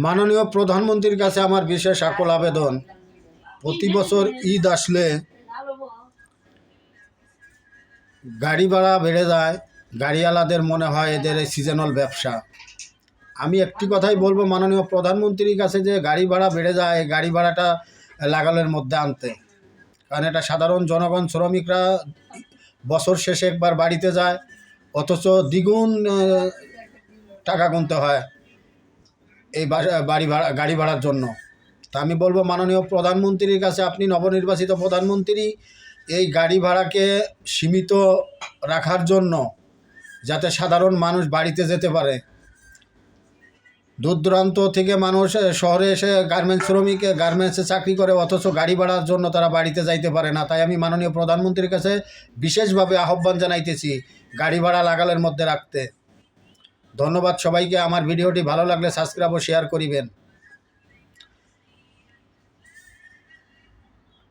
মাননীয় প্রধানমন্ত্রীর কাছে আমার বিশেষ আকুল আবেদন, প্রতি বছর ঈদ আসলে গাড়ি ভাড়া বেড়ে যায়। গাড়িওয়ালাদের মনে হয় এদের এই সিজনাল ব্যবসা। আমি একটি কথাই বলবো মাননীয় প্রধানমন্ত্রীর কাছে, যে গাড়ি ভাড়া বেড়ে যায়, গাড়ি ভাড়াটা লাগালের মধ্যে আনতে। কারণ এটা সাধারণ জনগণ, শ্রমিকরা বছর শেষে একবার বাড়িতে যায়, অথচ দ্বিগুণ টাকা গুনতে হয় এই গাড়ি ভাড়ার জন্য। তা আমি বলবো মাননীয় প্রধানমন্ত্রীর কাছে, আপনি নবনির্বাচিত প্রধানমন্ত্রী, এই গাড়ি ভাড়াকে সীমিত রাখার জন্য, যাতে সাধারণ মানুষ বাড়িতে যেতে পারে। দূর দূরান্ত থেকে মানুষ শহরে এসে গার্মেন্টসে চাকরি করে, অথচ গাড়ি ভাড়ার জন্য তারা বাড়িতে যাইতে পারে না। তাই আমি মাননীয় প্রধানমন্ত্রীর কাছে বিশেষভাবে আহ্বান জানাইতেছি গাড়ি ভাড়া লাগালের মধ্যে রাখতে। ধন্যবাদ সবাইকে। আমার ভিডিওটি ভালো লাগলে সাবস্ক্রাইব ও শেয়ার করিবেন।